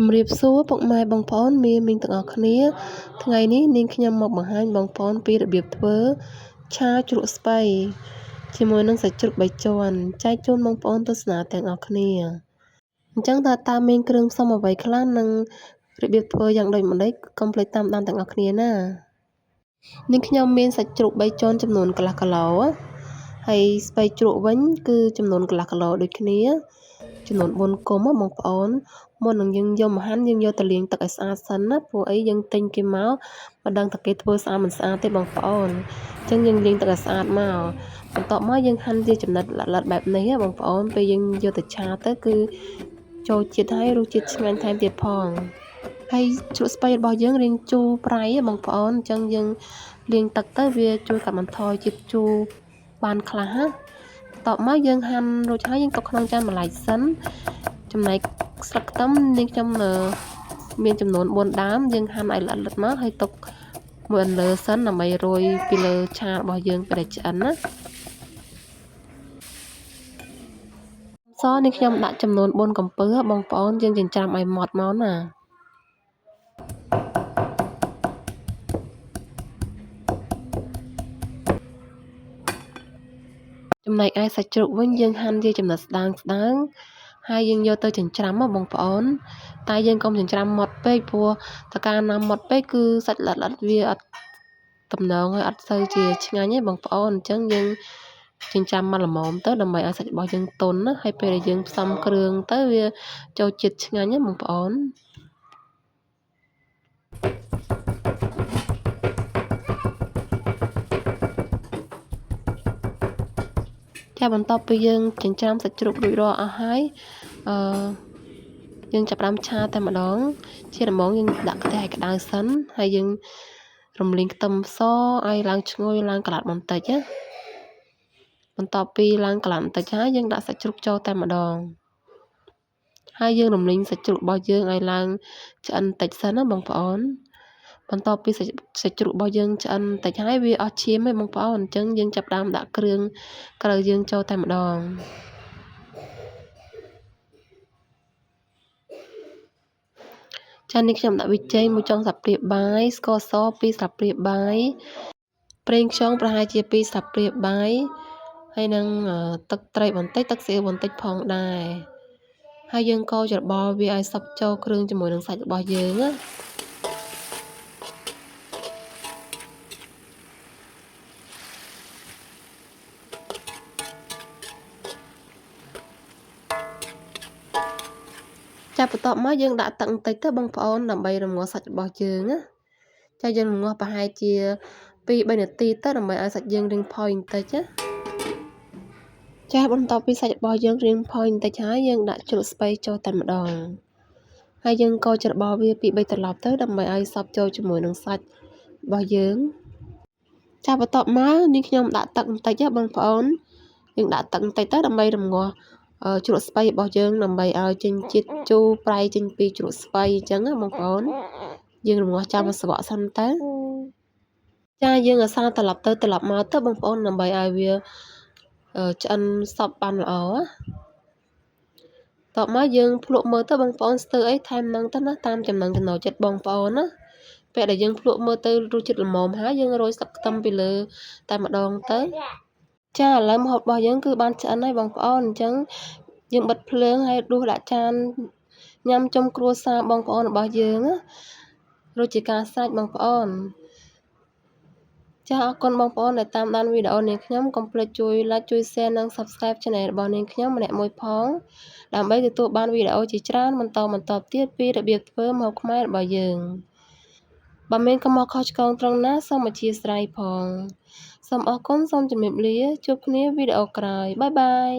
ជំរាបសួរពុកម៉ែបងប្អូនមីងទាំងអស់គ្នាថ្ងៃនេះនាងខ្ញុំមកបង្ហាញបងប្អូនពីរបៀបធ្វើឆាជ្រក់ស្ពៃជាមួយនឹងសាច់ជ្រូក3ជាន់ចែកជូនបងប្អូនទស្សនាទាំងអស់គ្នាអញ្ចឹងតើមានគ្រឿងផ្សំអ្វីខ្លះនិងរបៀបធ្វើយ៉ាងដូចម្តេចកុំភ្លេចតាមដានទាំងអស់គ្នាណានាងខ្ញុំមានសាច់ជ្រូក3ជាន់ចំនួនកន្លះគីឡូហើយស្ពៃជ្រក់វិញគឺចំនួនកន្លះគីឡូដូចគ្នាចំនួន4គុំបងប្អូនមុននឹងយើងយកមកហាន់យើងយកទៅលាងទឹកឲ្យស្អាតសិនណាព្រោះអីយើងទិញគេមកមិនដឹងថាគេធ្វើស្អាតមិនស្អាតទេបងប្អូនអញ្ចឹងយើងលាងទឹកឲ្យស្អាតមកបន្ទាប់មកយើងហាន់ជាចំណិតល្អិតបែបនេះបងប្អូនពេលយើងយកទៅឆាទៅគឺចូលជាតិហើយរសជាតិឆ្ងាញ់ថែមទៀតផងហើយជ្រក់ស្ពៃរបស់យើងរាងជូរប្រៃបងប្អូនអញ្ចឹងយើងលាងទឹកទៅវាជួយកាត់បន្ថយជាតិជូរបានខ្លះណាបន្ទាប់មកយើងហាន់រួចហើយយើងទុកក្នុងចានបន្លែសិនចំណែកស្លឹកខ្ទឹមនាងខ្ញុំមានចំនួន4ដើមយើងហាន់ឲ្យល្អិតមកហើយទុកមួយអន្លើសិនដើម្បីរោយពីលើឆារបស់យើងពេលឆ្អិនណាសនេះខ្ញុំដាក់ចំនួន4កំពឹសបងប្អូនយើងចិញ្ច្រាំឲ្យម៉ត់មកណាចំណែកឯសាច់ជ្រូកវិញយើងហាន់ជាចំណិតស្ដើងហើយយើងយកទៅចិញ្ច្រាំមកបងប្អូនតែយើងកុំចិញ្ច្រាំម៉ត់ពេកព្រោះតើកាលណាម៉ត់ពេកគឺសាច់ល្អិតវាអត់តំណងហើយអត់សូវជាឆ្ងាញ់ទេបងប្អូនអញ្ចឹងយើងចិញ្ច្រាំមកល្មមទៅដើម្បីឲ្យសាច់របស់យើងទន់ណាហើយពេលដែលយើងផ្សំគ្រឿងទៅវាចូលជាតិឆ្ងាញ់ណាបងប្អូនចាបន្ទាប់ពីយើងចិញ្ច្រាំសាច់ជ្រូករួចរាល់អស់ហើយយើងចាប់ផ្ដើមឆាតែម្ដងជាដំបូងយើងដាក់ខ្ទះឲ្យក្តៅសិនហើយយើងរំលីងខ្ទឹមសឲ្យឡើងឈ្ងុយឡើងកន្លត់បន្តិចណាបន្ទាប់ពីឡើងកន្លត់បន្តិចហើយយើងដាក់សាច់ជ្រូកចូលតែម្ដងហើយយើងរំលីងសាច់ជ្រូករបស់យើងឲ្យឡើងឆ្អិនបន្តិចសិនណាបងប្អូនបន្ទាប់ពីសាច់ជ្រូករបស់យើងឆ្អិនបន្តិចហើយវាអស់ឈាមហើយបងប្អូនអញ្ចឹងយើងចាប់ផ្ដើមដាក់គ្រឿងក្រៅយើងចូលតែម្ដងចានេះខ្ញុំដាក់ប៊ីចេង1ចុងស្លាបព្រាបាយស្ករស2ស្លាបព្រាបាយប្រេងខ្យងប្រហែលជា2ស្លាបព្រាបាយហើយនឹងទឹកត្រីបន្តិចទឹកស៊ីអ៊ីវបន្តិចផងដែរហើយយើងកូរច្របល់វាឲ្យសព្វចូលគ្រឿងជាមួយនឹងសាច់របស់យើងណាចាប់បន្ទាប់មកយើងដាក់ទឹកបន្តិចទៅបងប្អូនដើម្បីរំងាស់សាច់របស់យើងណាចាយើងរំងាស់ប្រហែលជា2-3នាទីទៅដើម្បីឲ្យសាច់យើងរីងផុយបន្តិចណាចាបន្ទាប់ពីសាច់របស់យើងរៀងផុយបន្តិចហើយយើងដាក់ជ្រក់ស្ពៃចូលតែម្ដងហើយយើងកូរច្របល់វា2-3ត្រឡប់ទៅដើម្បីឲ្យសព្វចូលជាមួយនឹងសាច់របស់យើងចាបន្ទាប់មកនេះខ្ញុំដាក់ទឹកបន្តិចបងប្អូនយើងដាក់ទឹកបន្តិចទៅដើម្បីរំងាស់ជ្រក់ស្ពៃរបស់យើងដើម្បីឲ្យចេញជាតិជូរប្រៃចេញពីជ្រក់ស្ពៃអញ្ចឹងណាបងប្អូនយើងរំងាស់ចាំមួយស្វក់សិនទៅចាយើងអាសាត្រឡប់ទៅត្រឡប់មកទៅបងប្អូនដើម្បីឲ្យវាឆ្អិនសព្វបានល្អតបមកយើងភ្លក់មើលទៅបងប្អូនស្ទើរអីថែមនឹងទៅណាតាមចំណង់ចំណូលចិត្តបងប្អូនណាពេលដែលយើងភ្លក់មើលទៅរសជាតិល្មមហើយយើងរោយស្លឹកខ្ទឹមពីលើតែម្ដងទៅចាឥឡូវម្ហូបរបស់យើងគឺបានឆ្អិនហើយបងប្អូនអញ្ចឹងយើងបិទភ្លើងហើយដួសដាក់ចានញ៉ាំចំគ្រួសារបងប្អូនរបស់យើងណារួចជាការស្រេចបងប្អូនចាអរគុណបងប្អូនដែលតាមដានវីដេអូនាងខ្ញុំកុំភ្លេចជួយ like ជួយ share និង subscribe Channel របស់នាងខ្ញុំម្នាក់មួយផងដើម្បីទទួលបានវីដេអូជាច្រើនបន្តទៀតពីរបៀបធ្វើម្ហូបខ្មែររបស់យើងបើមានកំហុសខុសឆ្គងត្រង់ណាសូមអធិស្ឋានផងសូមអរគុណសូមជម្រាបលាជួបគ្នាវីដេអូក្រោយបាយបាយ